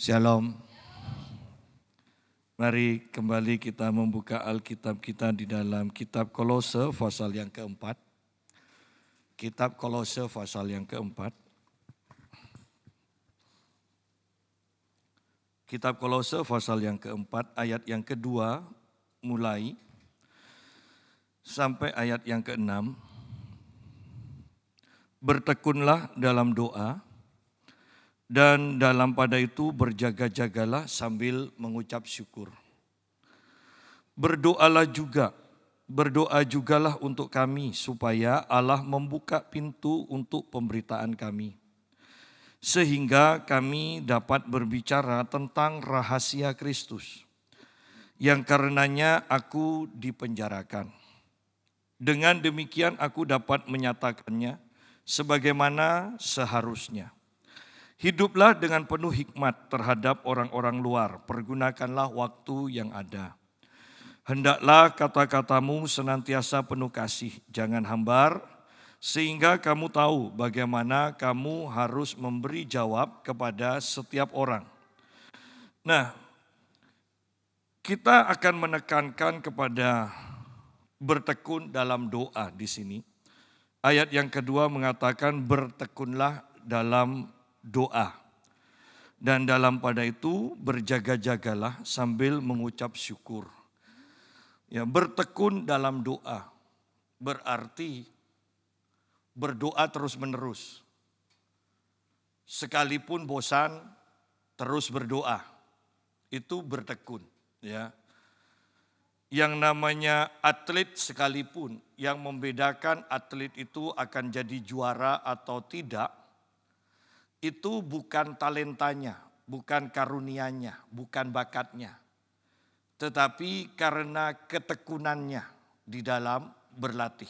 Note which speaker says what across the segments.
Speaker 1: Shalom. Mari kembali kita membuka Alkitab kita di dalam kitab Kolose pasal yang keempat. Kitab Kolose pasal yang keempat. Kitab Kolose pasal yang keempat ayat yang kedua mulai sampai ayat yang keenam. Bertekunlah dalam doa dan dalam pada itu berjaga-jagalah sambil mengucap syukur. Berdoa jugalah untuk kami supaya Allah membuka pintu untuk pemberitaan kami. Sehingga kami dapat berbicara tentang rahasia Kristus, yang karenanya aku dipenjarakan. Dengan demikian aku dapat menyatakannya sebagaimana seharusnya. Hiduplah dengan penuh hikmat terhadap orang-orang luar, pergunakanlah waktu yang ada. Hendaklah kata-katamu senantiasa penuh kasih, jangan hambar, sehingga kamu tahu bagaimana kamu harus memberi jawab kepada setiap orang. Nah, kita akan menekankan kepada bertekun dalam doa di sini. Ayat yang kedua mengatakan bertekunlah dalam doa. Dan dalam pada itu berjaga-jagalah sambil mengucap syukur. Ya, bertekun dalam doa berarti berdoa terus-menerus. Sekalipun bosan terus berdoa. Itu bertekun, ya. Yang namanya atlet sekalipun, yang membedakan atlet itu akan jadi juara atau tidak, itu bukan talentanya, bukan karunianya, bukan bakatnya. Tetapi karena ketekunannya di dalam berlatih.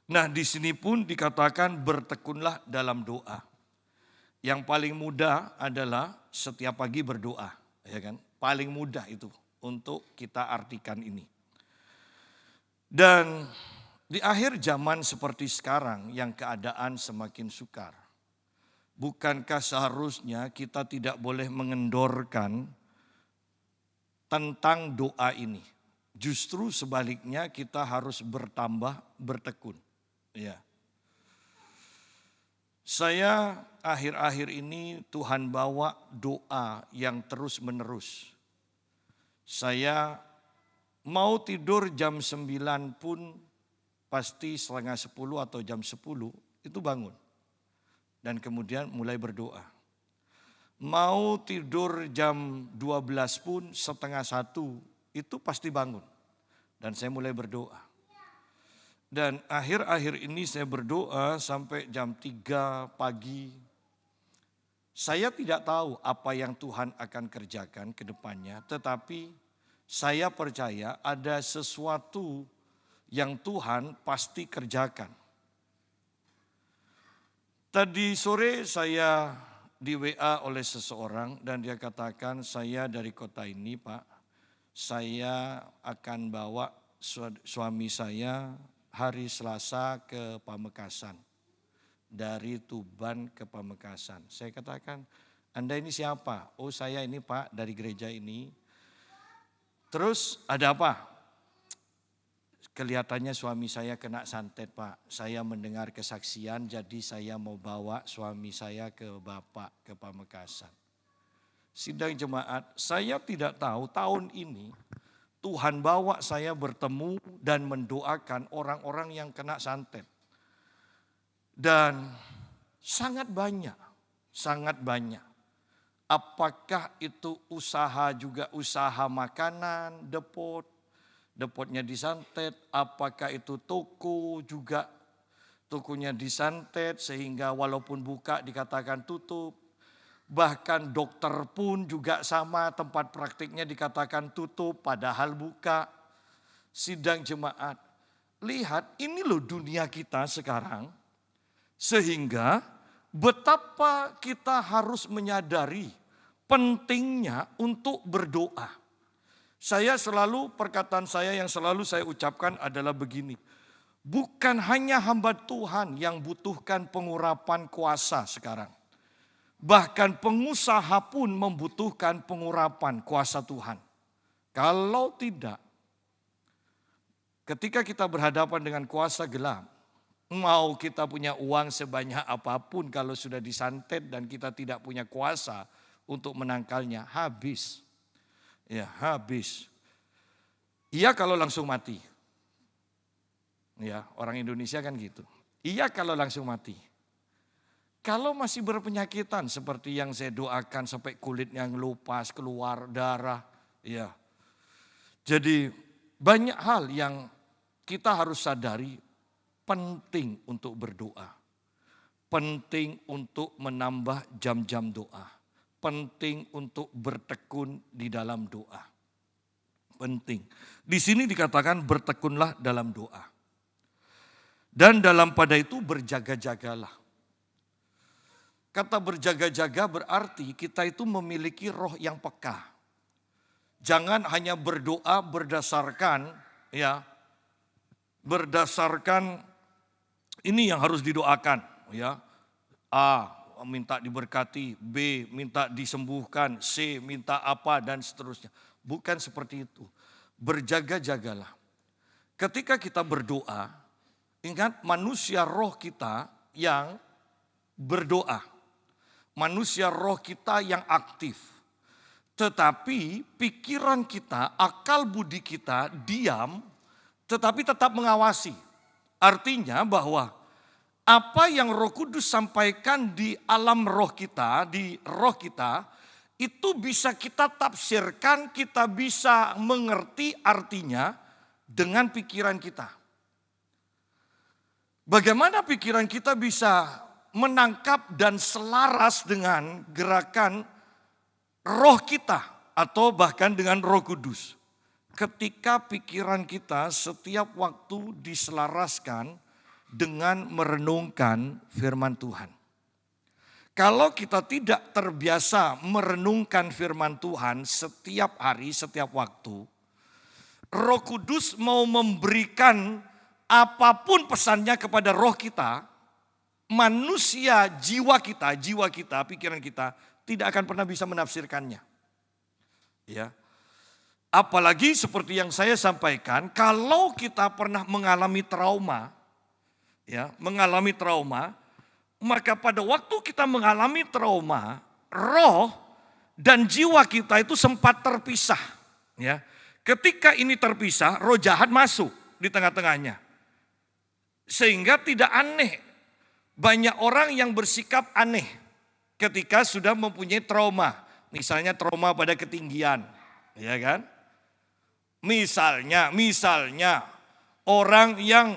Speaker 1: Nah, di sini pun dikatakan bertekunlah dalam doa. Yang paling mudah adalah setiap pagi berdoa, ya kan? Paling mudah itu untuk kita artikan ini. Dan di akhir zaman seperti sekarang yang keadaan semakin sukar, bukankah seharusnya kita tidak boleh mengendorkan tentang doa ini? Justru sebaliknya kita harus bertambah bertekun. Ya. Saya akhir-akhir ini Tuhan bawa doa yang terus menerus. Saya mau tidur jam 9 pun pasti setengah 10 atau jam 10 itu bangun. Dan kemudian mulai berdoa. Mau tidur jam 12 pun setengah 1 itu pasti bangun. Dan saya mulai berdoa. Dan akhir-akhir ini saya berdoa sampai jam 3 pagi. Saya tidak tahu apa yang Tuhan akan kerjakan ke depannya. Tetapi saya percaya ada sesuatu yang Tuhan pasti kerjakan. Tadi sore saya di WA oleh seseorang dan dia katakan, saya dari kota ini Pak, saya akan bawa suami saya hari Selasa ke Pamekasan. Dari Tuban ke Pamekasan. Saya katakan, Anda ini siapa? Oh saya ini Pak dari gereja ini. Terus ada apa? Kelihatannya suami saya kena santet Pak. Saya mendengar kesaksian jadi saya mau bawa suami saya ke Bapak ke Pamekasan. Sidang jemaat, saya tidak tahu tahun ini Tuhan bawa saya bertemu dan mendoakan orang-orang yang kena santet. Dan sangat banyak, sangat banyak. Apakah itu usaha juga usaha makanan, depotnya disantet. Apakah itu toko juga tokonya disantet sehingga walaupun buka dikatakan tutup. Bahkan dokter pun juga sama, tempat praktiknya dikatakan tutup padahal buka. Sidang jemaat, lihat ini loh dunia kita sekarang. Sehingga betapa kita harus menyadari pentingnya untuk berdoa. Perkataan saya yang selalu saya ucapkan adalah begini. Bukan hanya hamba Tuhan yang butuhkan pengurapan kuasa sekarang. Bahkan pengusaha pun membutuhkan pengurapan kuasa Tuhan. Kalau tidak, ketika kita berhadapan dengan kuasa gelap, mau kita punya uang sebanyak apapun kalau sudah disantet dan kita tidak punya kuasa untuk menangkalnya, habis. Ya, habis. Iya kalau langsung mati. Ya, orang Indonesia kan gitu. Iya kalau langsung mati. Kalau masih berpenyakitan seperti yang saya doakan sampai kulitnya ngelupas, keluar darah, ya. Jadi banyak hal yang kita harus sadari penting untuk berdoa. Penting untuk menambah jam-jam doa. Penting untuk bertekun di dalam doa. Penting. Di sini dikatakan bertekunlah dalam doa. Dan dalam pada itu berjaga-jagalah. Kata berjaga-jaga berarti kita itu memiliki roh yang peka. Jangan hanya berdoa berdasarkan ini yang harus didoakan, ya. A, minta diberkati, B, minta disembuhkan, C, minta apa dan seterusnya. Bukan seperti itu. Berjaga-jagalah. Ketika kita berdoa, ingat manusia roh kita yang berdoa. Manusia roh kita yang aktif. Tetapi pikiran kita, akal budi kita diam, tetapi tetap mengawasi. Artinya bahwa apa yang Roh Kudus sampaikan di alam roh kita, di roh kita, itu bisa kita tafsirkan, kita bisa mengerti artinya dengan pikiran kita. Bagaimana pikiran kita bisa menangkap dan selaras dengan gerakan roh kita atau bahkan dengan Roh Kudus. Ketika pikiran kita setiap waktu diselaraskan dengan merenungkan firman Tuhan. Kalau kita tidak terbiasa merenungkan firman Tuhan setiap hari, setiap waktu, Roh Kudus mau memberikan apapun pesannya kepada roh kita, manusia, jiwa kita, pikiran kita, tidak akan pernah bisa menafsirkannya. Ya. Apalagi seperti yang saya sampaikan, kalau kita pernah mengalami trauma, maka pada waktu kita mengalami trauma, roh dan jiwa kita itu sempat terpisah. Ya. Ketika ini terpisah, roh jahat masuk di tengah-tengahnya. Sehingga tidak aneh, banyak orang yang bersikap aneh ketika sudah mempunyai trauma, misalnya trauma pada ketinggian, ya kan? Misalnya orang yang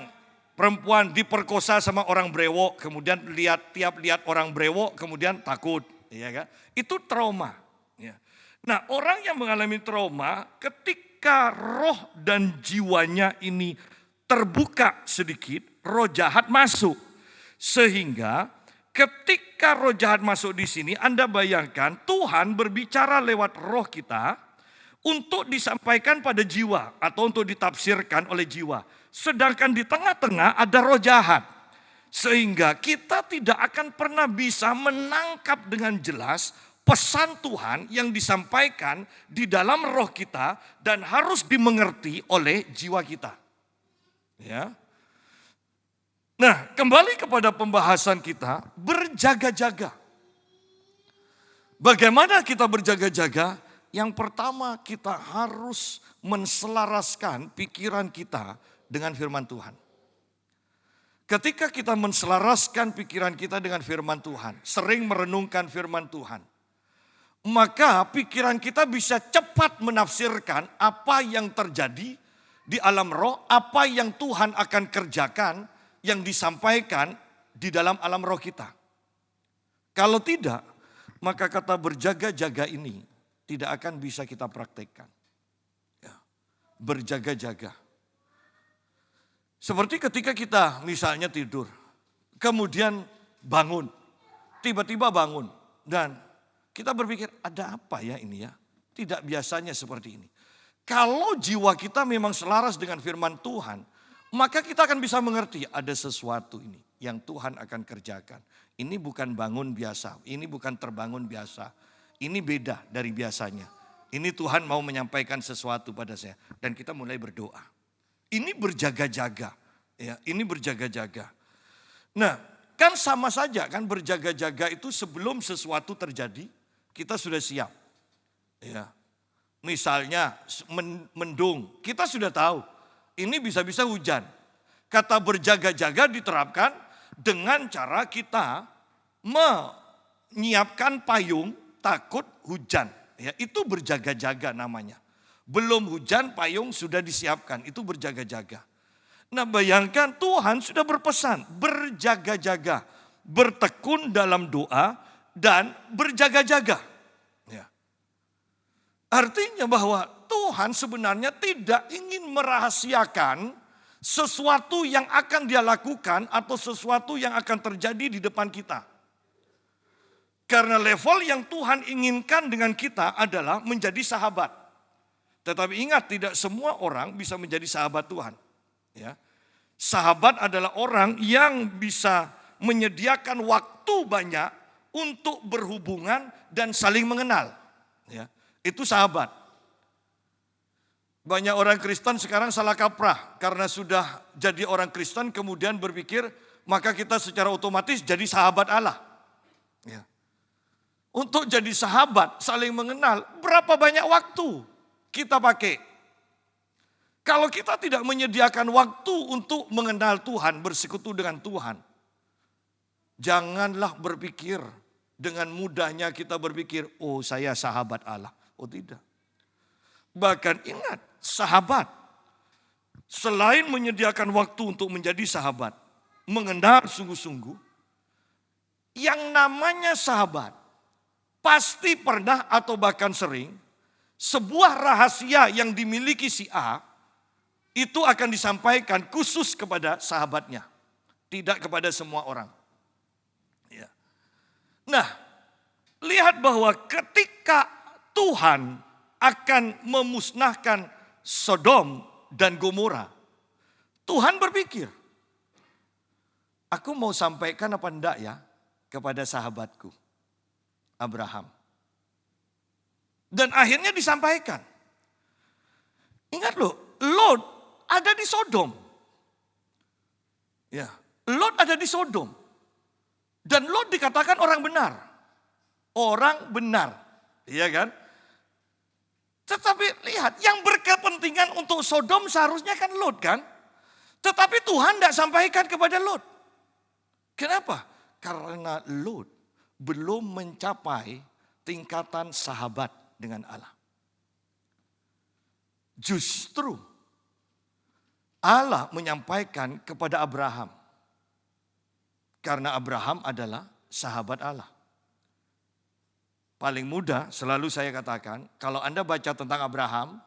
Speaker 1: perempuan diperkosa sama orang brewok, kemudian tiap lihat orang brewok, kemudian takut, ya kan? Itu trauma. Ya. Nah, orang yang mengalami trauma, ketika roh dan jiwanya ini terbuka sedikit, roh jahat masuk, sehingga ketika roh jahat masuk di sini, Anda bayangkan Tuhan berbicara lewat roh kita untuk disampaikan pada jiwa atau untuk ditafsirkan oleh jiwa. Sedangkan di tengah-tengah ada roh jahat. Sehingga kita tidak akan pernah bisa menangkap dengan jelas pesan Tuhan yang disampaikan di dalam roh kita dan harus dimengerti oleh jiwa kita. Ya. Nah, kembali kepada pembahasan kita, berjaga-jaga. Bagaimana kita berjaga-jaga? Yang pertama kita harus menselaraskan pikiran kita dengan firman Tuhan. Ketika kita menselaraskan pikiran kita dengan firman Tuhan, sering merenungkan firman Tuhan, maka pikiran kita bisa cepat menafsirkan apa yang terjadi di alam roh, apa yang Tuhan akan kerjakan, yang disampaikan di dalam alam roh kita. Kalau tidak, maka kata berjaga-jaga ini tidak akan bisa kita praktekkan. Ya, berjaga-jaga. Seperti ketika kita misalnya tidur, kemudian bangun, tiba-tiba bangun. Dan kita berpikir, ada apa ya ini ya? Tidak biasanya seperti ini. Kalau jiwa kita memang selaras dengan firman Tuhan, maka kita akan bisa mengerti ada sesuatu ini. yang Tuhan akan kerjakan. Ini bukan bangun biasa, ini bukan terbangun biasa. Ini beda dari biasanya. Ini Tuhan mau menyampaikan sesuatu pada saya. Dan kita mulai berdoa. Ini berjaga-jaga. Ya, ini berjaga-jaga. Nah, kan sama saja kan berjaga-jaga itu sebelum sesuatu terjadi, kita sudah siap. Ya. Misalnya mendung, kita sudah tahu ini bisa-bisa hujan. Kata berjaga-jaga diterapkan dengan cara kita menyiapkan payung takut hujan. Ya, itu berjaga-jaga namanya. Belum hujan payung sudah disiapkan, itu berjaga-jaga. Nah bayangkan Tuhan sudah berpesan berjaga-jaga, bertekun dalam doa dan berjaga-jaga. Ya. Artinya bahwa Tuhan sebenarnya tidak ingin merahasiakan sesuatu yang akan dia lakukan atau sesuatu yang akan terjadi di depan kita. Karena level yang Tuhan inginkan dengan kita adalah menjadi sahabat. Tetapi ingat tidak semua orang bisa menjadi sahabat Tuhan. Ya. Sahabat adalah orang yang bisa menyediakan waktu banyak untuk berhubungan dan saling mengenal. Ya. Itu sahabat. Banyak orang Kristen sekarang salah kaprah karena sudah jadi orang Kristen kemudian berpikir maka kita secara otomatis jadi sahabat Allah. Ya. Untuk jadi sahabat saling mengenal berapa banyak waktu kita pakai. Kalau kita tidak menyediakan waktu untuk mengenal Tuhan, bersekutu dengan Tuhan. Janganlah berpikir dengan mudahnya kita berpikir, oh saya sahabat Allah. Oh tidak. Bahkan ingat, sahabat. Selain menyediakan waktu untuk menjadi sahabat, mengenal sungguh-sungguh, yang namanya sahabat, pasti pernah atau bahkan sering, sebuah rahasia yang dimiliki si A, itu akan disampaikan khusus kepada sahabatnya. Tidak kepada semua orang. Ya. Nah, lihat bahwa ketika Tuhan akan memusnahkan Sodom dan Gomora. Tuhan berpikir, aku mau sampaikan apa enggak ya kepada sahabatku Abraham. Dan akhirnya disampaikan. Ingat loh, Lot ada di Sodom. Ya, Lot ada di Sodom. Dan Lot dikatakan orang benar. Orang benar. Iya kan? Tetapi lihat, yang berkepentingan untuk Sodom seharusnya kan Lot kan? Tetapi Tuhan tidak sampaikan kepada Lot. Kenapa? Karena Lot belum mencapai tingkatan sahabat dengan Allah. Justru Allah menyampaikan kepada Abraham. Karena Abraham adalah sahabat Allah. Paling mudah selalu saya katakan, kalau Anda baca tentang Abraham,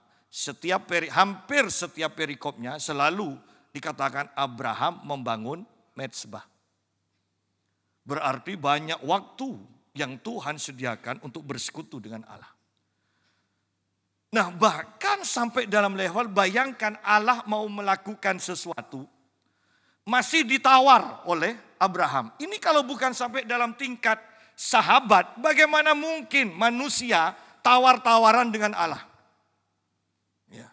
Speaker 1: hampir setiap perikopnya selalu dikatakan Abraham membangun mezbah. Berarti banyak waktu yang Tuhan sediakan untuk bersekutu dengan Allah. Nah bahkan sampai dalam level bayangkan Allah mau melakukan sesuatu, masih ditawar oleh Abraham. Ini kalau bukan sampai dalam tingkat sahabat, bagaimana mungkin manusia tawar-tawaran dengan Allah? Ya.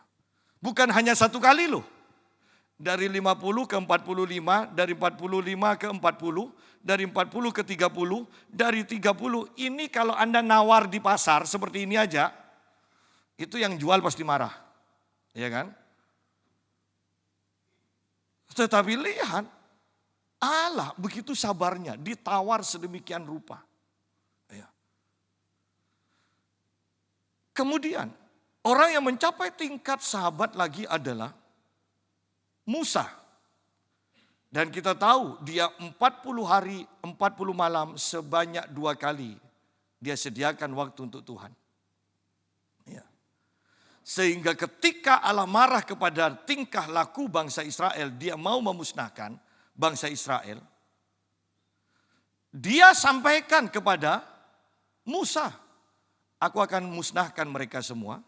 Speaker 1: Bukan hanya satu kali loh. Dari 50 ke 45, dari 45 ke 40, dari 40 ke 30, dari 30. Ini kalau Anda nawar di pasar seperti ini aja, itu yang jual pasti marah. Ya kan? Tetapi lihat, Allah begitu sabarnya ditawar sedemikian rupa. Ya. Kemudian orang yang mencapai tingkat sahabat lagi adalah Musa. Dan kita tahu dia 40 hari 40 malam sebanyak 2 kali dia sediakan waktu untuk Tuhan. Ya. Sehingga ketika Allah marah kepada tingkah laku bangsa Israel, dia mau memusnahkan bangsa Israel. Dia sampaikan kepada Musa, aku akan musnahkan mereka semua.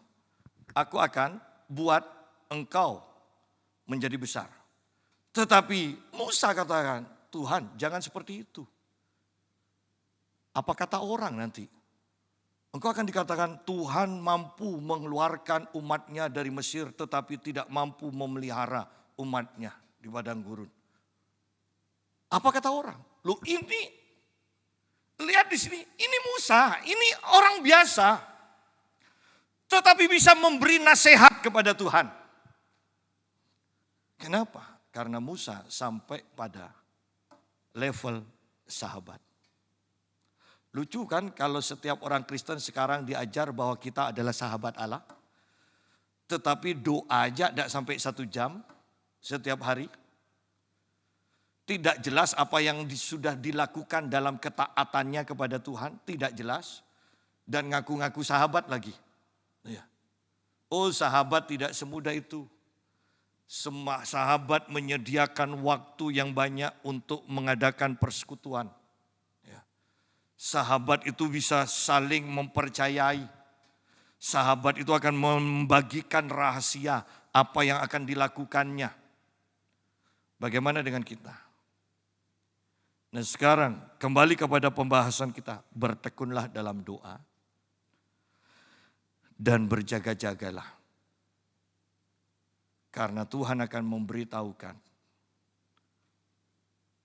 Speaker 1: Aku akan buat engkau menjadi besar. Tetapi Musa katakan, Tuhan, jangan seperti itu. Apa kata orang nanti? Engkau akan dikatakan Tuhan mampu mengeluarkan umatnya dari Mesir tetapi tidak mampu memelihara umatnya di padang gurun. Apa kata orang? Loh ini, lihat di sini, ini Musa, ini orang biasa. Tetapi bisa memberi nasihat kepada Tuhan. Kenapa? Karena Musa sampai pada level sahabat. Lucu kan kalau setiap orang Kristen sekarang diajar bahwa kita adalah sahabat Allah. Tetapi doa aja tidak sampai 1 jam setiap hari. Tidak jelas apa yang sudah dilakukan dalam ketaatannya kepada Tuhan. Tidak jelas. Dan ngaku-ngaku sahabat lagi. Oh sahabat tidak semudah itu. Sahabat menyediakan waktu yang banyak untuk mengadakan persekutuan. Sahabat itu bisa saling mempercayai. Sahabat itu akan membagikan rahasia apa yang akan dilakukannya. Bagaimana dengan kita? Nah sekarang kembali kepada pembahasan kita. Bertekunlah dalam doa. Dan berjaga-jagalah. Karena Tuhan akan memberitahukan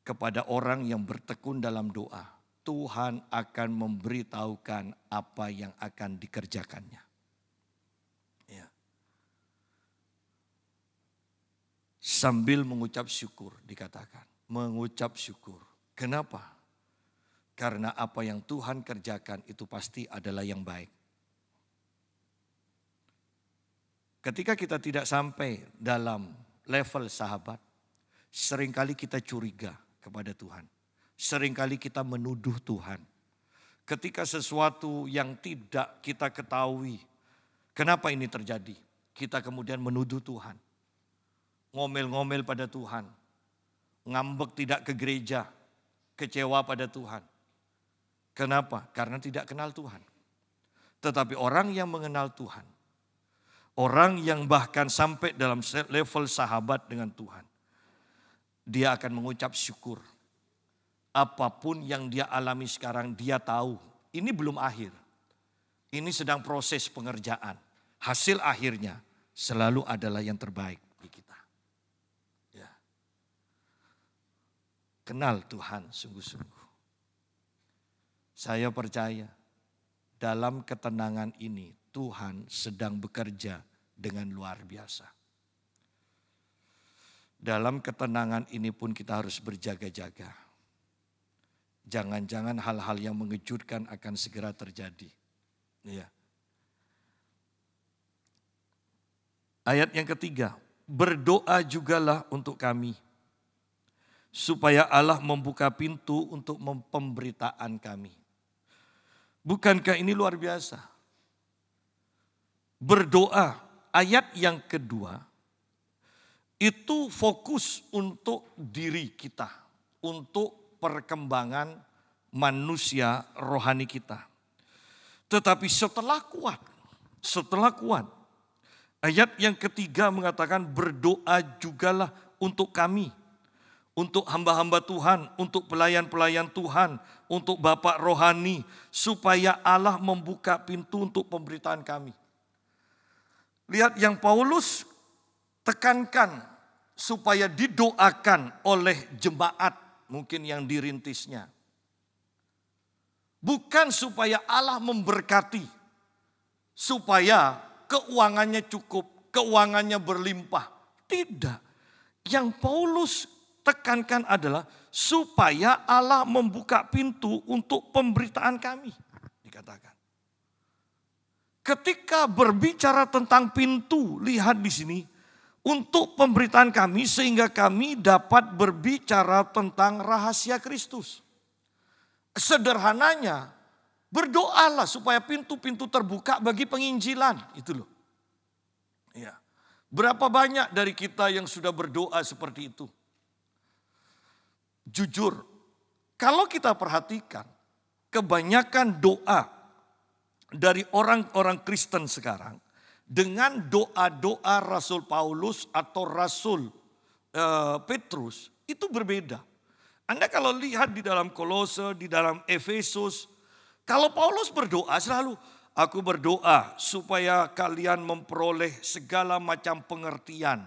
Speaker 1: kepada orang yang bertekun dalam doa. Tuhan akan memberitahukan apa yang akan dikerjakannya. Ya. Sambil mengucap syukur dikatakan. Mengucap syukur. Kenapa? Karena apa yang Tuhan kerjakan itu pasti adalah yang baik. Ketika kita tidak sampai dalam level sahabat, seringkali kita curiga kepada Tuhan. Seringkali kita menuduh Tuhan. Ketika sesuatu yang tidak kita ketahui, kenapa ini terjadi? Kita kemudian menuduh Tuhan. Ngomel-ngomel pada Tuhan. Ngambek tidak ke gereja. Kecewa pada Tuhan. Kenapa? Karena tidak kenal Tuhan. Tetapi orang yang mengenal Tuhan, orang yang bahkan sampai dalam level sahabat dengan Tuhan, dia akan mengucap syukur. Apapun yang dia alami sekarang, dia tahu ini belum akhir. Ini sedang proses pengerjaan. Hasil akhirnya selalu adalah yang terbaik di kita. Ya. Kenal Tuhan sungguh-sungguh. Saya percaya dalam ketenangan ini Tuhan sedang bekerja dengan luar biasa. Dalam ketenangan ini pun kita harus berjaga-jaga. Jangan-jangan hal-hal yang mengejutkan akan segera terjadi. Ya. Ayat yang ketiga, berdoa jugalah untuk kami, supaya Allah membuka pintu untuk pemberitaan kami. Bukankah ini luar biasa? Berdoa, ayat yang kedua, itu fokus untuk diri kita, untuk perkembangan manusia rohani kita. Tetapi setelah kuat, ayat yang ketiga mengatakan berdoa jugalah untuk kami, untuk hamba-hamba Tuhan, untuk pelayan-pelayan Tuhan, untuk Bapak rohani, supaya Allah membuka pintu untuk pemberitaan kami. Lihat yang Paulus tekankan supaya didoakan oleh jemaat mungkin yang dirintisnya. Bukan supaya Allah memberkati, supaya keuangannya cukup, keuangannya berlimpah. Tidak. Yang Paulus tekankan adalah supaya Allah membuka pintu untuk pemberitaan kami. Dikatakan. Ketika berbicara tentang pintu, lihat di sini. Untuk pemberitaan kami sehingga kami dapat berbicara tentang rahasia Kristus. Sederhananya, berdoalah supaya pintu-pintu terbuka bagi penginjilan. Itu loh. Ya. Berapa banyak dari kita yang sudah berdoa seperti itu? Jujur, kalau kita perhatikan, kebanyakan doa dari orang-orang Kristen sekarang, dengan doa-doa Rasul Paulus atau Rasul Petrus itu berbeda. Anda kalau lihat di dalam Kolose, di dalam Efesus, kalau Paulus berdoa selalu, aku berdoa supaya kalian memperoleh segala macam pengertian,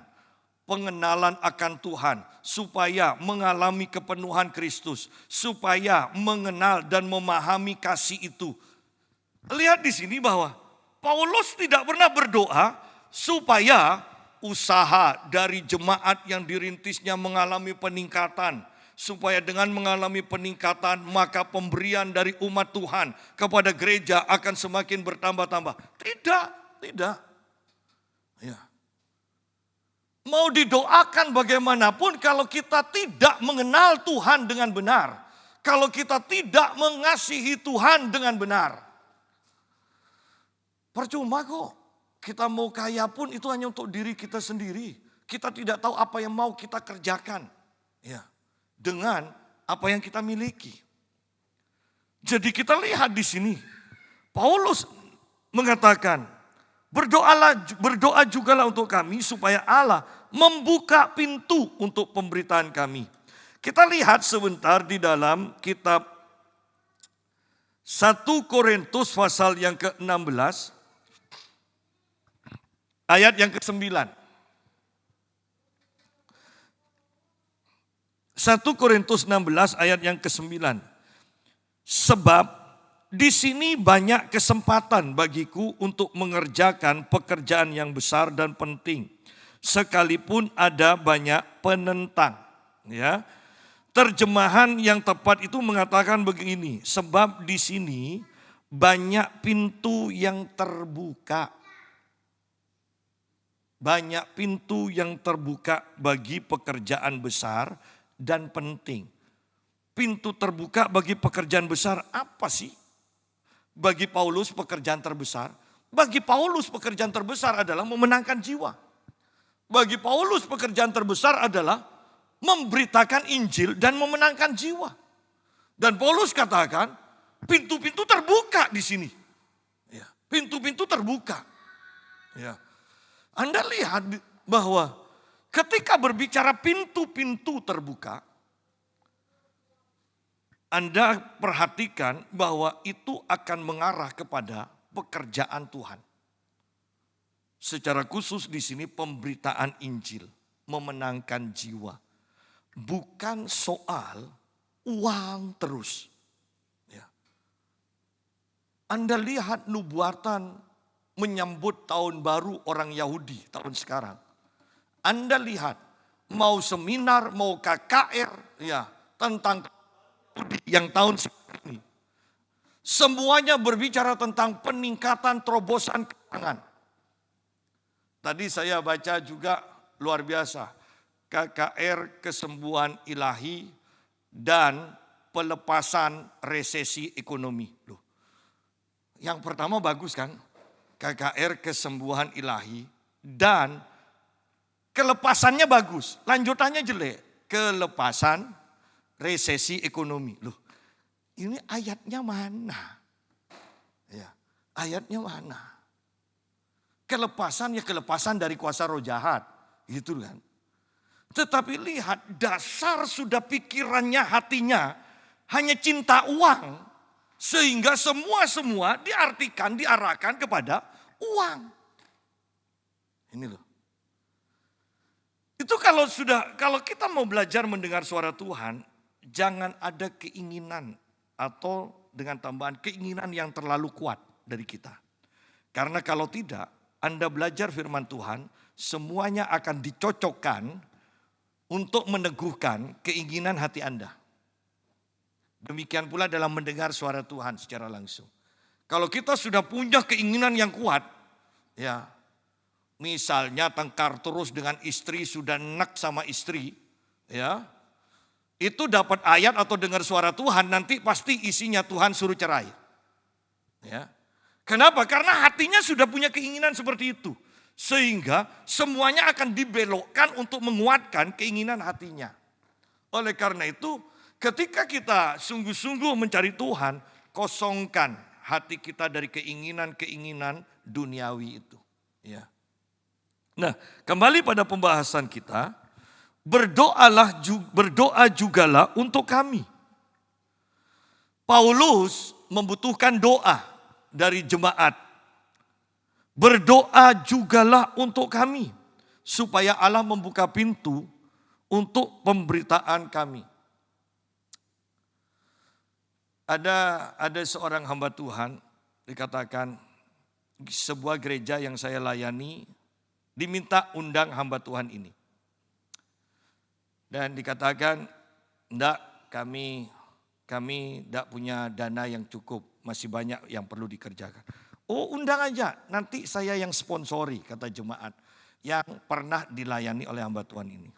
Speaker 1: pengenalan akan Tuhan, supaya mengalami kepenuhan Kristus, supaya mengenal dan memahami kasih itu. Lihat di sini bahwa Paulus tidak pernah berdoa supaya usaha dari jemaat yang dirintisnya mengalami peningkatan. Supaya dengan mengalami peningkatan maka pemberian dari umat Tuhan kepada gereja akan semakin bertambah-tambah. Tidak. Ya. Mau didoakan bagaimanapun kalau kita tidak mengenal Tuhan dengan benar. Kalau kita tidak mengasihi Tuhan dengan benar. Percuma kok. Kita mau kaya pun itu hanya untuk diri kita sendiri. Kita tidak tahu apa yang mau kita kerjakan. Ya. Dengan apa yang kita miliki. Jadi kita lihat di sini. Paulus mengatakan, berdoa jugalah untuk kami supaya Allah membuka pintu untuk pemberitaan kami. Kita lihat sebentar di dalam kitab 1 Korintus pasal yang ke-16 ayat yang ke-9. 1 Korintus 16 ayat yang ke-9. Sebab di sini banyak kesempatan bagiku untuk mengerjakan pekerjaan yang besar dan penting. Sekalipun ada banyak penentang. Ya. Terjemahan yang tepat itu mengatakan begini. Sebab di sini banyak pintu yang terbuka. Banyak pintu yang terbuka bagi pekerjaan besar dan penting. Pintu terbuka bagi pekerjaan besar apa sih? Bagi Paulus pekerjaan terbesar. Bagi Paulus pekerjaan terbesar adalah memenangkan jiwa. Bagi Paulus pekerjaan terbesar adalah memberitakan Injil dan memenangkan jiwa. Dan Paulus katakan pintu-pintu terbuka di sini. Ya, pintu-pintu terbuka. Ya. Anda lihat bahwa ketika berbicara pintu-pintu terbuka, Anda perhatikan bahwa itu akan mengarah kepada pekerjaan Tuhan. Secara khusus di sini pemberitaan Injil, memenangkan jiwa. Bukan soal uang terus. Ya. Anda lihat nubuatan menyambut tahun baru orang Yahudi tahun sekarang. Anda lihat, mau seminar, mau KKR, ya tentang yang tahun ini. Semuanya berbicara tentang peningkatan terobosan keuangan. Tadi saya baca juga luar biasa. KKR kesembuhan ilahi dan pelepasan resesi ekonomi. Loh. Yang pertama bagus kan? KKR kesembuhan ilahi dan kelepasannya bagus, lanjutannya jelek. Kelepasan resesi ekonomi. Loh, ini ayatnya mana? Ya, ayatnya mana? Kelepasan ya kelepasan dari kuasa roh jahat. Gitu kan. Tetapi lihat dasar sudah pikirannya, hatinya hanya cinta uang. Sehingga semua diartikan, diarahkan kepada uang. Ini loh. Itu kalau kita mau belajar mendengar suara Tuhan, jangan ada keinginan atau dengan tambahan keinginan yang terlalu kuat dari kita. Karena kalau tidak, Anda belajar firman Tuhan, semuanya akan dicocokkan untuk meneguhkan keinginan hati Anda. Demikian pula dalam mendengar suara Tuhan secara langsung. Kalau kita sudah punya keinginan yang kuat, ya, misalnya tengkar terus dengan istri, sudah enak sama istri, ya, itu dapat ayat atau dengar suara Tuhan, nanti pasti isinya Tuhan suruh cerai. Ya. Kenapa? Karena hatinya sudah punya keinginan seperti itu. Sehingga semuanya akan dibelokkan untuk menguatkan keinginan hatinya. Oleh karena itu, ketika kita sungguh-sungguh mencari Tuhan, kosongkan hati kita dari keinginan-keinginan duniawi itu. Ya. Nah, kembali pada pembahasan kita, berdoa jugalah untuk kami. Paulus membutuhkan doa dari jemaat. Berdoa jugalah untuk kami, supaya Allah membuka pintu untuk pemberitaan kami. Ada seorang hamba Tuhan, dikatakan sebuah gereja yang saya layani diminta undang hamba Tuhan ini. Dan dikatakan, enggak, kami enggak punya dana yang cukup, masih banyak yang perlu dikerjakan. Oh, undang aja, nanti saya yang sponsori, kata jemaat yang pernah dilayani oleh hamba Tuhan ini.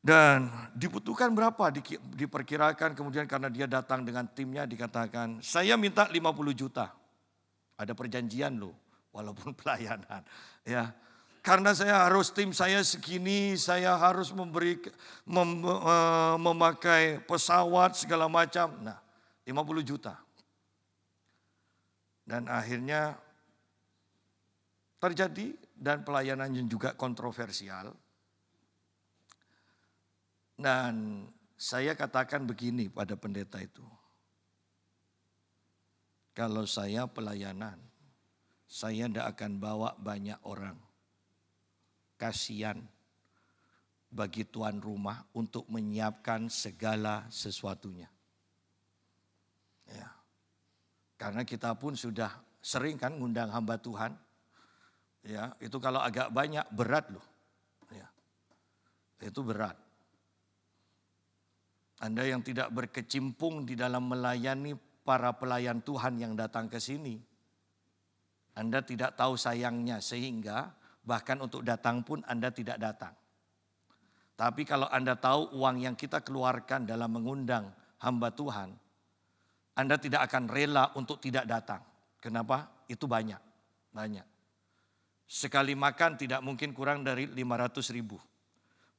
Speaker 1: Dan dibutuhkan berapa? Diperkirakan kemudian karena dia datang dengan timnya dikatakan, saya minta 50 juta. Ada perjanjian loh, walaupun pelayanan. Ya, karena tim saya segini, saya harus memakai pesawat segala macam. Nah, 50 juta. Dan akhirnya terjadi dan pelayanannya juga kontroversial. Dan saya katakan begini pada pendeta itu. Kalau saya pelayanan, saya tidak akan bawa banyak orang. Kasihan bagi tuan rumah untuk menyiapkan segala sesuatunya. Ya. Karena kita pun sudah sering kan ngundang hamba Tuhan. Ya, itu kalau agak banyak berat loh. Ya. Itu berat. Anda yang tidak berkecimpung di dalam melayani para pelayan Tuhan yang datang ke sini, Anda tidak tahu sayangnya sehingga bahkan untuk datang pun Anda tidak datang. Tapi kalau Anda tahu uang yang kita keluarkan dalam mengundang hamba Tuhan, Anda tidak akan rela untuk tidak datang. Kenapa? Itu banyak. Sekali makan tidak mungkin kurang dari 500 ribu.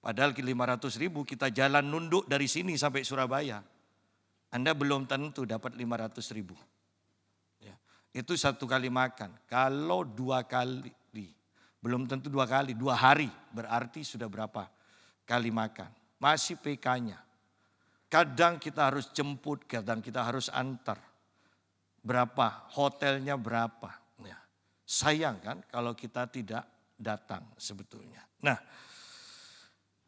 Speaker 1: Padahal 500 ribu kita jalan nunduk dari sini sampai Surabaya. Anda belum tentu dapat 500 ribu. Ya, itu satu kali makan. Kalau 2 kali, belum tentu 2 kali, 2 hari berarti sudah berapa kali makan. Masih PK-nya. Kadang kita harus jemput, kadang kita harus antar. Berapa, hotelnya berapa. Ya, sayang kan kalau kita tidak datang sebetulnya. Nah,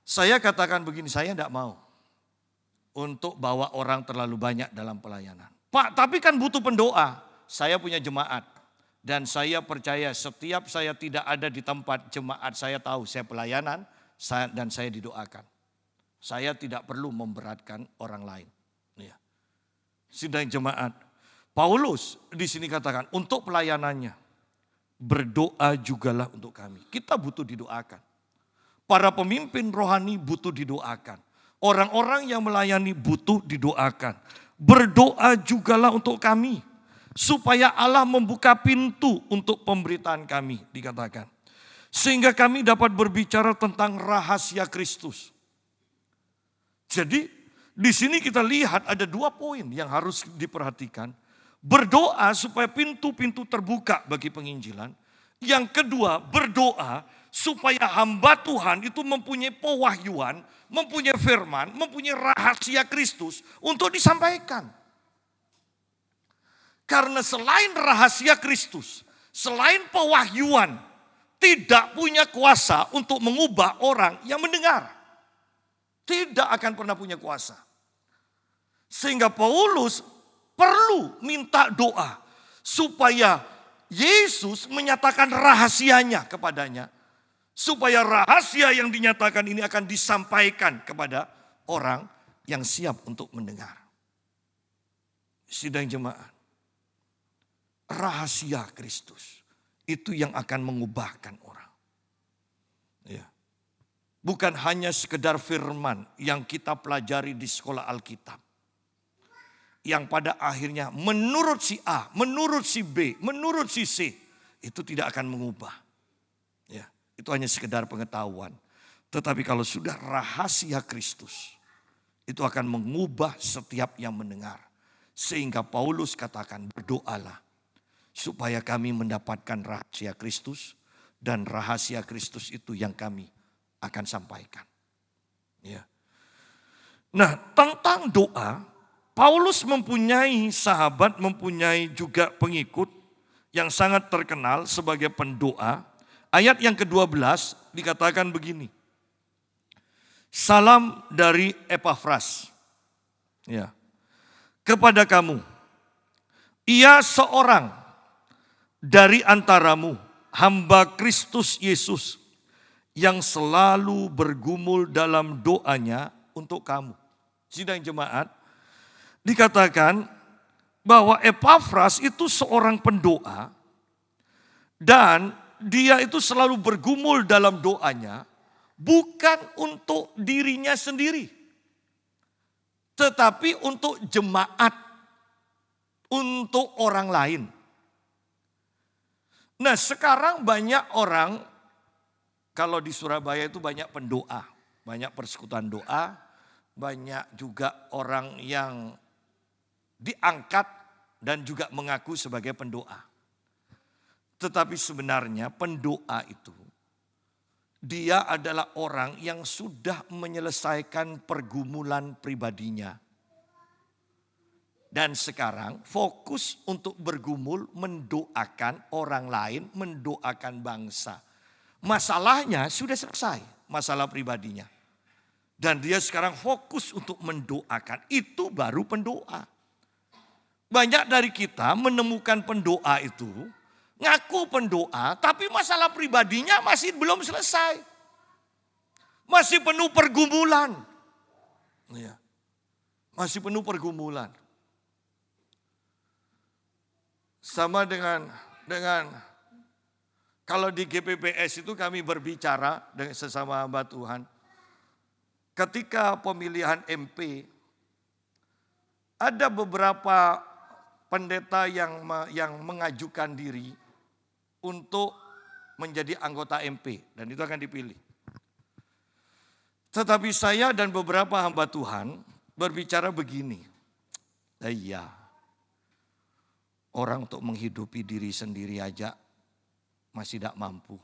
Speaker 1: saya katakan begini, saya tidak mau untuk bawa orang terlalu banyak dalam pelayanan. Pak, tapi kan butuh pendoa. Saya punya jemaat. Dan saya percaya setiap saya tidak ada di tempat jemaat, saya tahu saya pelayanan dan saya didoakan. Saya tidak perlu memberatkan orang lain. Ya. Sidang jemaat. Paulus di sini katakan untuk pelayanannya. Berdoa jugalah untuk kami. Kita butuh didoakan. Para pemimpin rohani butuh didoakan. Orang-orang yang melayani butuh didoakan. Berdoa jugalah untuk kami. Supaya Allah membuka pintu untuk pemberitaan kami, dikatakan. Sehingga kami dapat berbicara tentang rahasia Kristus. Jadi di sini kita lihat ada 2 poin yang harus diperhatikan. Berdoa supaya pintu-pintu terbuka bagi penginjilan. Yang kedua, berdoa supaya hamba Tuhan itu mempunyai pewahyuan, mempunyai firman, mempunyai rahasia Kristus untuk disampaikan. Karena selain rahasia Kristus, selain pewahyuan, tidak punya kuasa untuk mengubah orang yang mendengar. Tidak akan pernah punya kuasa. Sehingga Paulus perlu minta doa supaya Yesus menyatakan rahasianya kepadanya. Supaya rahasia yang dinyatakan ini akan disampaikan kepada orang yang siap untuk mendengar. Sidang jemaat. Rahasia Kristus. Itu yang akan mengubahkan orang. Ya. Bukan hanya sekedar firman yang kita pelajari di sekolah Alkitab. Yang pada akhirnya menurut si A, menurut si B, menurut si C. Itu tidak akan mengubah. Ya. Itu hanya sekedar pengetahuan. Tetapi kalau sudah rahasia Kristus, itu akan mengubah setiap yang mendengar. Sehingga Paulus katakan berdoalah. Supaya kami mendapatkan rahasia Kristus. Dan rahasia Kristus itu yang kami akan sampaikan. Ya. Nah, tentang doa, Paulus mempunyai sahabat, mempunyai juga pengikut yang sangat terkenal sebagai pendoa. Ayat yang ke-12 dikatakan begini. Salam dari Epafras. Ya. Kepada kamu, ia seorang dari antaramu, hamba Kristus Yesus, yang selalu bergumul dalam doanya untuk kamu. Sidang jemaat, dikatakan bahwa Epafras itu seorang pendoa dan dia itu selalu bergumul dalam doanya bukan untuk dirinya sendiri, tetapi untuk jemaat, untuk orang lain. Nah, sekarang banyak orang, kalau di Surabaya itu banyak pendoa, banyak persekutuan doa, banyak juga orang yang diangkat dan juga mengaku sebagai pendoa. Tetapi sebenarnya pendoa itu, dia adalah orang yang sudah menyelesaikan pergumulan pribadinya. Dan sekarang fokus untuk bergumul mendoakan orang lain, mendoakan bangsa. Masalahnya sudah selesai, masalah pribadinya. Dan dia sekarang fokus untuk mendoakan, itu baru pendoa. Banyak dari kita menemukan pendoa itu, ngaku pendoa, tapi masalah pribadinya masih belum selesai. Masih penuh pergumulan. Ya. Masih penuh pergumulan. Sama dengan kalau di GPPS itu kami berbicara dengan sesama hamba Tuhan. Ketika pemilihan MP, ada beberapa pendeta yang mengajukan diri untuk menjadi anggota MP dan itu akan dipilih. Tetapi saya dan beberapa hamba Tuhan berbicara begini. Iya, orang untuk menghidupi diri sendiri aja masih tidak mampu.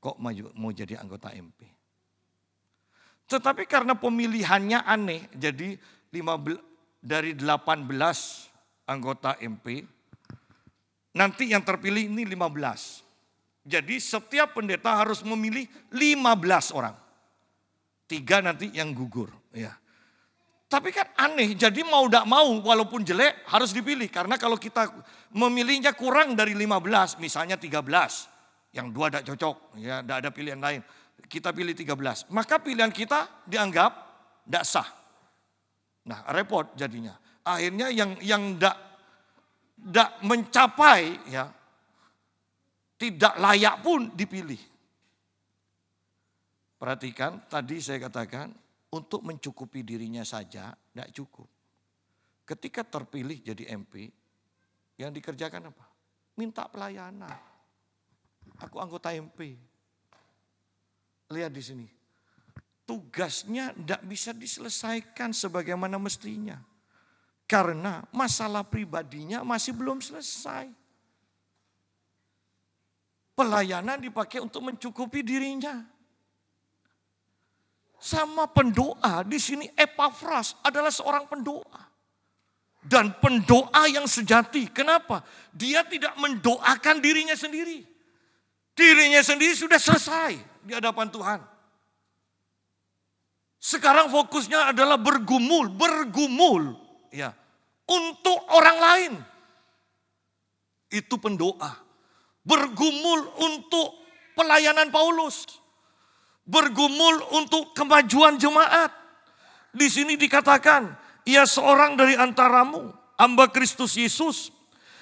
Speaker 1: Kok mau jadi anggota MP? Tetapi karena pemilihannya aneh, jadi dari 18 anggota MP, nanti yang terpilih ini 15. Jadi setiap pendeta harus memilih 15 orang. 3 nanti yang gugur. Ya. Tapi kan aneh, jadi mau tidak mau walaupun jelek harus dipilih. Karena kalau kita memilihnya kurang dari 15, misalnya 13, yang 2 tidak cocok, ya tidak ada pilihan lain. Kita pilih 13, maka pilihan kita dianggap tidak sah. Nah, repot jadinya. Akhirnya yang tidak mencapai, ya, tidak layak pun dipilih. Perhatikan, tadi saya katakan untuk mencukupi dirinya saja tidak cukup. Ketika terpilih jadi MP, yang dikerjakan apa? Minta pelayanan. Aku anggota MP. Lihat di sini. Tugasnya tidak bisa diselesaikan sebagaimana mestinya. Karena masalah pribadinya masih belum selesai. Pelayanan dipakai untuk mencukupi dirinya. Sama pendoa, di sini Epafras adalah seorang pendoa. Dan pendoa yang sejati. Kenapa? Dia tidak mendoakan dirinya sendiri. Dirinya sendiri sudah selesai di hadapan Tuhan. Sekarang fokusnya adalah bergumul ya, untuk orang lain. Itu pendoa. Bergumul untuk pelayanan Paulus. Bergumul untuk kemajuan jemaat. Di sini dikatakan, ia seorang dari antaramu, hamba Kristus Yesus,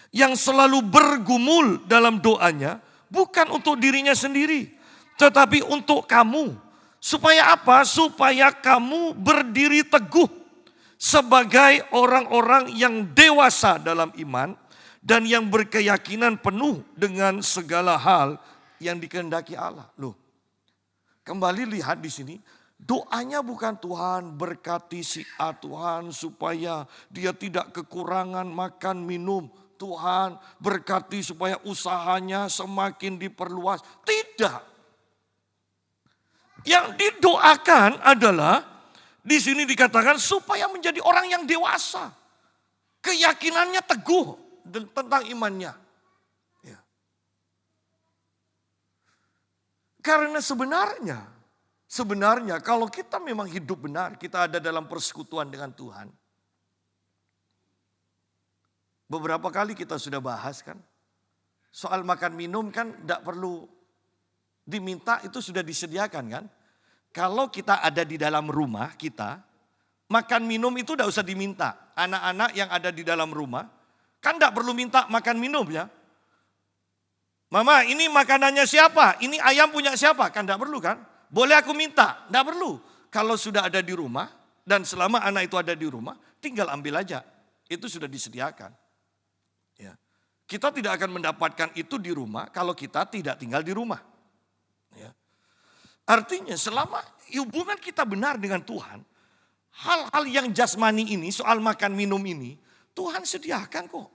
Speaker 1: yang selalu bergumul dalam doanya, bukan untuk dirinya sendiri, tetapi untuk kamu. Supaya apa? Supaya kamu berdiri teguh sebagai orang-orang yang dewasa dalam iman dan yang berkeyakinan penuh dengan segala hal yang dikehendaki Allah. Loh, kembali lihat di sini, doanya bukan Tuhan berkati si A, Tuhan supaya dia tidak kekurangan makan minum. Tuhan berkati supaya usahanya semakin diperluas. Tidak. Yang didoakan adalah di sini dikatakan supaya menjadi orang yang dewasa. Keyakinannya teguh tentang imannya. Ya. Karena sebenarnya kalau kita memang hidup benar, kita ada dalam persekutuan dengan Tuhan. Beberapa kali kita sudah bahas kan. Soal makan minum kan tidak perlu diminta, itu sudah disediakan kan. Kalau kita ada di dalam rumah kita, makan minum itu tidak usah diminta. Anak-anak yang ada di dalam rumah, kan tidak perlu minta makan minum ya. Mama ini makanannya siapa? Ini ayam punya siapa? Kan tidak perlu kan. Boleh aku minta? Tidak perlu. Kalau sudah ada di rumah, dan selama anak itu ada di rumah, tinggal ambil aja. Itu sudah disediakan. Ya. Kita tidak akan mendapatkan itu di rumah kalau kita tidak tinggal di rumah. Ya. Artinya selama hubungan kita benar dengan Tuhan, hal-hal yang jasmani ini, soal makan minum ini, Tuhan sediakan kok.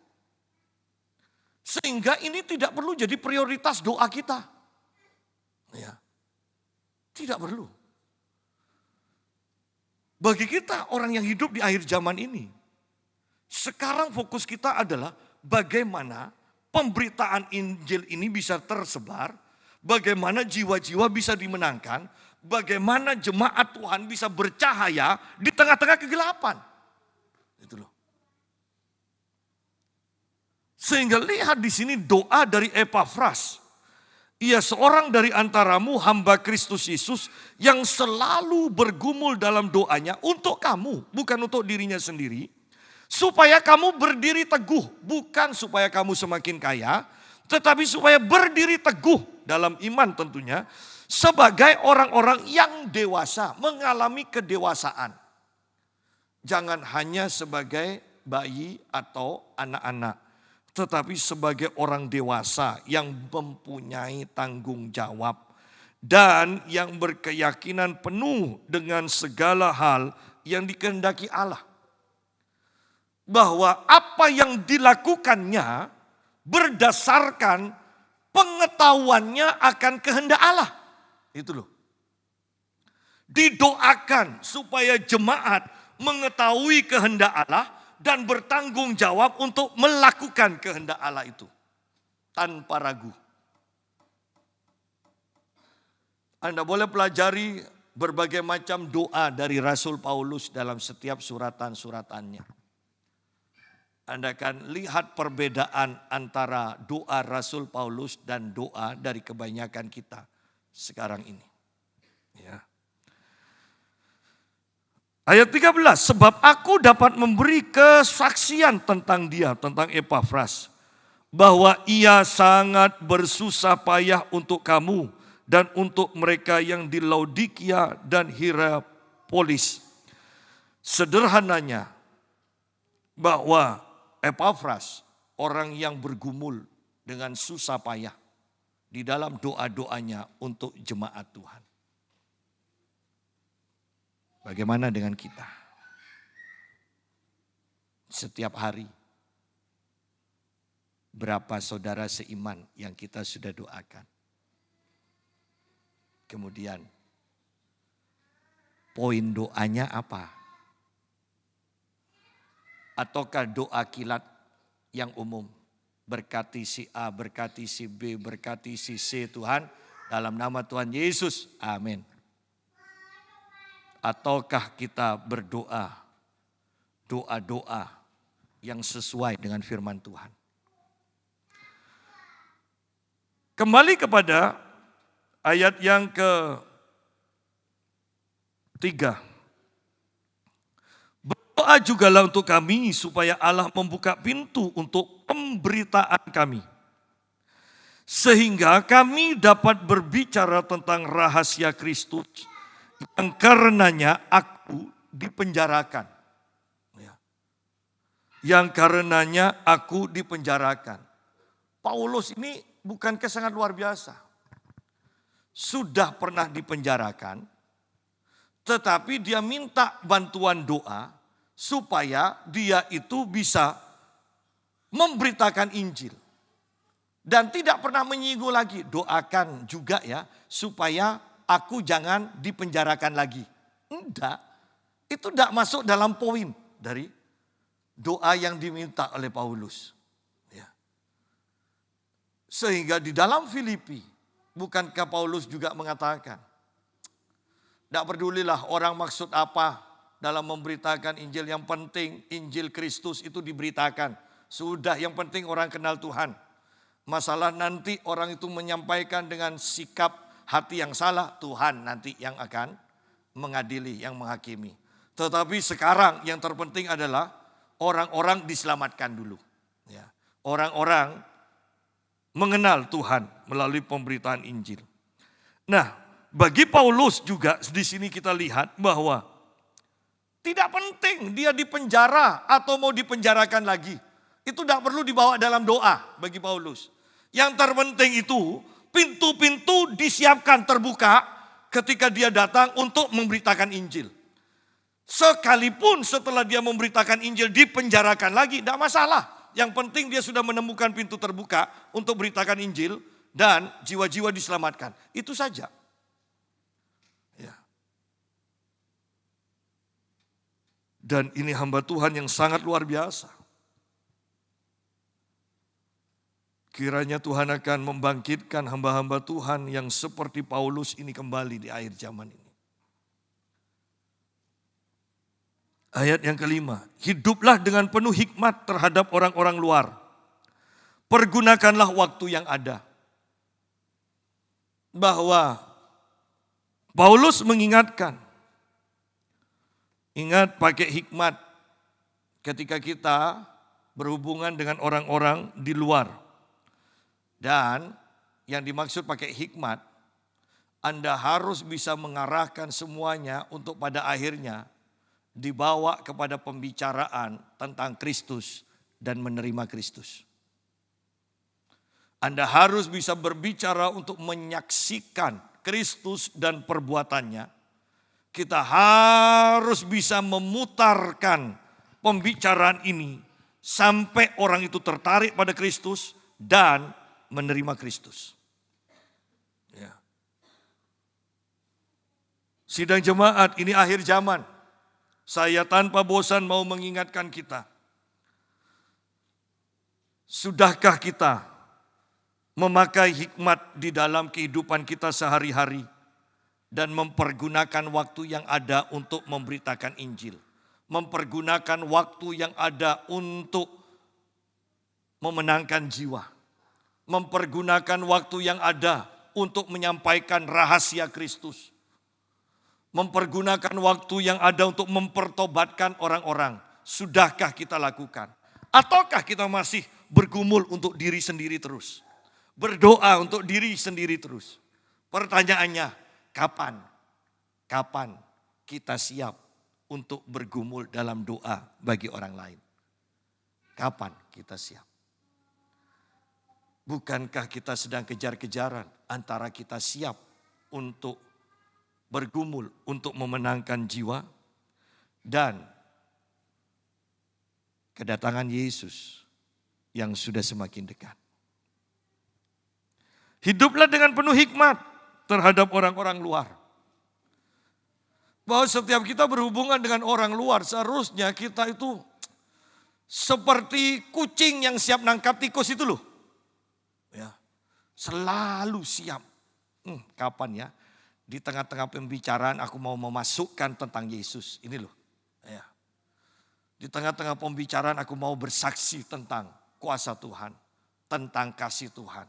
Speaker 1: Sehingga ini tidak perlu jadi prioritas doa kita. Ya. Tidak perlu. Bagi kita orang yang hidup di akhir zaman ini, sekarang fokus kita adalah bagaimana pemberitaan Injil ini bisa tersebar, bagaimana jiwa-jiwa bisa dimenangkan, bagaimana jemaat Tuhan bisa bercahaya di tengah-tengah kegelapan. Itu loh. Sehingga lihat di sini doa dari Epafras. Ia seorang dari antaramu hamba Kristus Yesus yang selalu bergumul dalam doanya untuk kamu, bukan untuk dirinya sendiri. Supaya kamu berdiri teguh, bukan supaya kamu semakin kaya, tetapi supaya berdiri teguh dalam iman tentunya. Sebagai orang-orang yang dewasa, mengalami kedewasaan. Jangan hanya sebagai bayi atau anak-anak. Tetapi sebagai orang dewasa yang mempunyai tanggung jawab. Dan yang berkeyakinan penuh dengan segala hal yang dikehendaki Allah. Bahwa apa yang dilakukannya berdasarkan pengetahuannya akan kehendak Allah. Itu loh. Didoakan supaya jemaat mengetahui kehendak Allah dan bertanggung jawab untuk melakukan kehendak Allah itu. Tanpa ragu. Anda boleh pelajari berbagai macam doa dari Rasul Paulus dalam setiap suratan-suratannya. Anda akan lihat perbedaan antara doa Rasul Paulus dan doa dari kebanyakan kita sekarang ini. Ya. Ayat 13, sebab aku dapat memberi kesaksian tentang dia, tentang Epafras. Bahwa ia sangat bersusah payah untuk kamu dan untuk mereka yang di Laodikia dan Hierapolis. Sederhananya, bahwa Epafras, orang yang bergumul dengan susah payah di dalam doa-doanya untuk jemaat Tuhan. Bagaimana dengan kita? Setiap hari, berapa saudara seiman yang kita sudah doakan? Kemudian, poin doanya apa? Ataukah doa kilat yang umum? Berkati si A, berkati si B, berkati si C Tuhan, dalam nama Tuhan Yesus, amin. Ataukah kita berdoa, doa-doa yang sesuai dengan firman Tuhan. Kembali kepada ayat yang ke-3. Berdoa jugalah untuk kami supaya Allah membuka pintu untuk pemberitaan kami. Sehingga kami dapat berbicara tentang rahasia Kristus yang karenanya aku dipenjarakan. Yang karenanya aku dipenjarakan. Paulus ini bukankah sangat luar biasa? Sudah pernah dipenjarakan, tetapi dia minta bantuan doa supaya dia itu bisa memberitakan Injil. Dan tidak pernah menyinggung lagi, doakan juga ya supaya aku jangan dipenjarakan lagi. Enggak, itu tidak masuk dalam poin dari doa yang diminta oleh Paulus. Ya. Sehingga di dalam Filipi, bukankah Paulus juga mengatakan, tidak pedulilah orang maksud apa dalam memberitakan Injil, yang penting Injil Kristus itu diberitakan. Sudah, yang penting orang kenal Tuhan. Masalah nanti orang itu menyampaikan dengan sikap hati yang salah, Tuhan nanti yang akan mengadili, yang menghakimi. Tetapi sekarang yang terpenting adalah orang-orang diselamatkan dulu. Ya. Orang-orang mengenal Tuhan melalui pemberitaan Injil. Nah, bagi Paulus juga di sini kita lihat bahwa tidak penting dia dipenjara atau mau dipenjarakan lagi. Itu tidak perlu dibawa dalam doa bagi Paulus. Yang terpenting itu pintu-pintu disiapkan terbuka ketika dia datang untuk memberitakan Injil. Sekalipun setelah dia memberitakan Injil dipenjarakan lagi, tidak masalah. Yang penting dia sudah menemukan pintu terbuka untuk beritakan Injil dan jiwa-jiwa diselamatkan. Itu saja. Ya. Dan ini hamba Tuhan yang sangat luar biasa. Kiranya Tuhan akan membangkitkan hamba-hamba Tuhan yang seperti Paulus ini kembali di akhir zaman ini. Ayat yang kelima, hiduplah dengan penuh hikmat terhadap orang-orang luar. Pergunakanlah waktu yang ada. Bahwa Paulus mengingatkan, ingat pakai hikmat ketika kita berhubungan dengan orang-orang di luar. Dan yang dimaksud pakai hikmat, Anda harus bisa mengarahkan semuanya untuk pada akhirnya dibawa kepada pembicaraan tentang Kristus dan menerima Kristus. Anda harus bisa berbicara untuk menyaksikan Kristus dan perbuatannya. Kita harus bisa memutarkan pembicaraan ini sampai orang itu tertarik pada Kristus dan menerima Kristus. Ya. Sidang jemaat, ini akhir zaman. Saya tanpa bosan mau mengingatkan kita. Sudahkah kita memakai hikmat di dalam kehidupan kita sehari-hari dan mempergunakan waktu yang ada untuk memberitakan Injil? Mempergunakan waktu yang ada untuk memenangkan jiwa. Mempergunakan waktu yang ada untuk menyampaikan rahasia Kristus. Mempergunakan waktu yang ada untuk mempertobatkan orang-orang. Sudahkah kita lakukan? Ataukah kita masih bergumul untuk diri sendiri terus? Berdoa untuk diri sendiri terus? Pertanyaannya, kapan? Kapan kita siap untuk bergumul dalam doa bagi orang lain? Kapan kita siap? Bukankah kita sedang kejar-kejaran antara kita siap untuk bergumul, untuk memenangkan jiwa, dan kedatangan Yesus yang sudah semakin dekat. Hiduplah dengan penuh hikmat terhadap orang-orang luar. Bahwa setiap kita berhubungan dengan orang luar, seharusnya kita itu seperti kucing yang siap nangkap tikus itu loh. Ya, selalu siap. Kapan ya? Di tengah-tengah pembicaraan aku mau memasukkan tentang Yesus. Ini loh. Ya. Di tengah-tengah pembicaraan aku mau bersaksi tentang kuasa Tuhan. Tentang kasih Tuhan.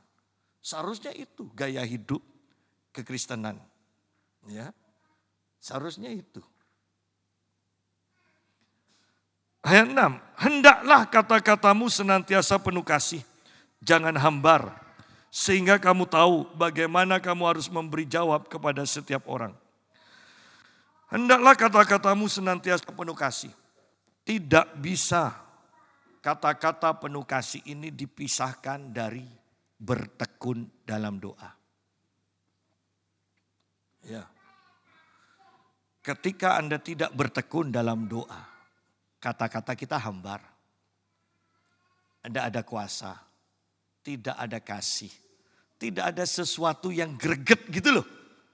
Speaker 1: Seharusnya itu gaya hidup kekristenan. Ya, seharusnya itu. Ayat 6. Hendaklah kata-katamu senantiasa penuh kasih. Jangan hambar, sehingga kamu tahu bagaimana kamu harus memberi jawab kepada setiap orang. Hendaklah kata-katamu senantiasa penuh kasih. Tidak bisa kata-kata penuh kasih ini dipisahkan dari bertekun dalam doa. Ya. Ketika Anda tidak bertekun dalam doa, kata-kata kita hambar. Tidak ada kuasa. Tidak ada kasih. Tidak ada sesuatu yang greget gitu loh.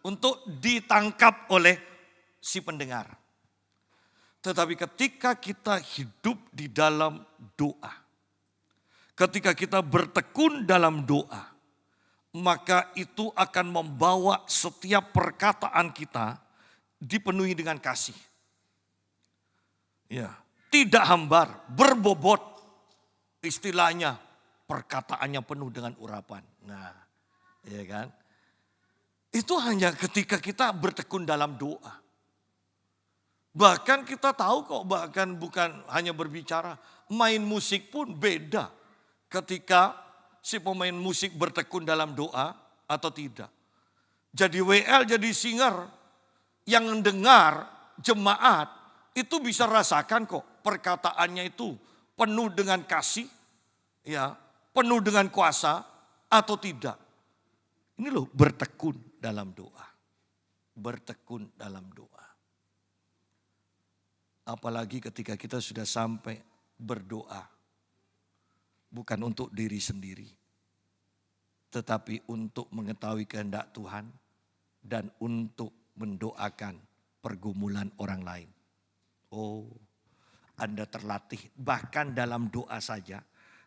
Speaker 1: untuk ditangkap oleh si pendengar. Tetapi ketika kita hidup di dalam doa, ketika kita bertekun dalam doa, maka itu akan membawa setiap perkataan kita dipenuhi dengan kasih. Ya, tidak hambar, berbobot. Istilahnya perkataannya penuh dengan urapan. Nah, ya kan? Itu hanya ketika kita bertekun dalam doa. Bahkan kita tahu kok, bahkan bukan hanya berbicara, main musik pun beda ketika si pemain musik bertekun dalam doa atau tidak. Jadi WL, jadi singer, yang mendengar jemaat itu bisa rasakan kok perkataannya itu penuh dengan kasih, ya, penuh dengan kuasa atau tidak. Ini loh bertekun dalam doa. Bertekun dalam doa. Apalagi ketika kita sudah sampai berdoa. Bukan untuk diri sendiri. Tetapi untuk mengetahui kehendak Tuhan. Dan untuk mendoakan pergumulan orang lain. Oh, Anda terlatih. Bahkan dalam doa saja.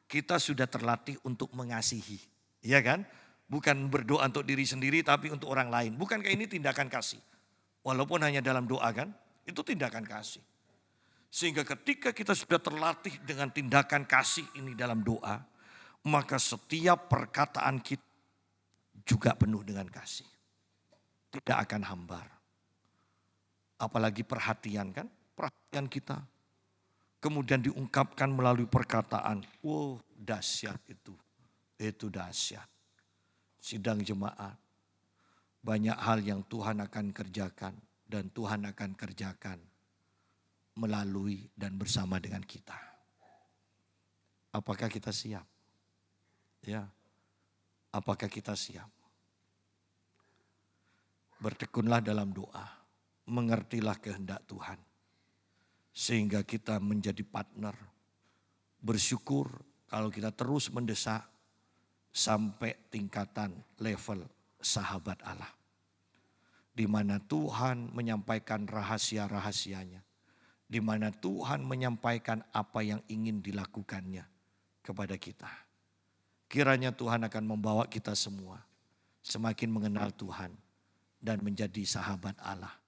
Speaker 1: Kita sudah terlatih untuk mengasihi. Iya kan? Bukan berdoa untuk diri sendiri tapi untuk orang lain. Bukankah ini tindakan kasih? Walaupun hanya dalam doa kan, itu tindakan kasih. Sehingga ketika kita sudah terlatih dengan tindakan kasih ini dalam doa, maka setiap perkataan kita juga penuh dengan kasih. Tidak akan hambar. Apalagi perhatian kan, perhatian kita. Kemudian diungkapkan melalui perkataan, wow dahsyat itu dahsyat. Sidang jemaat, banyak hal yang Tuhan akan kerjakan dan Tuhan akan kerjakan melalui dan bersama dengan kita. Apakah kita siap? Ya. Apakah kita siap? Bertekunlah dalam doa, mengertilah kehendak Tuhan. Sehingga kita menjadi partner. Bersyukur kalau kita terus mendesak sampai tingkatan level sahabat Allah. Di mana Tuhan menyampaikan rahasia-rahasianya. Di mana Tuhan menyampaikan apa yang ingin dilakukannya kepada kita. Kiranya Tuhan akan membawa kita semua semakin mengenal Tuhan dan menjadi sahabat Allah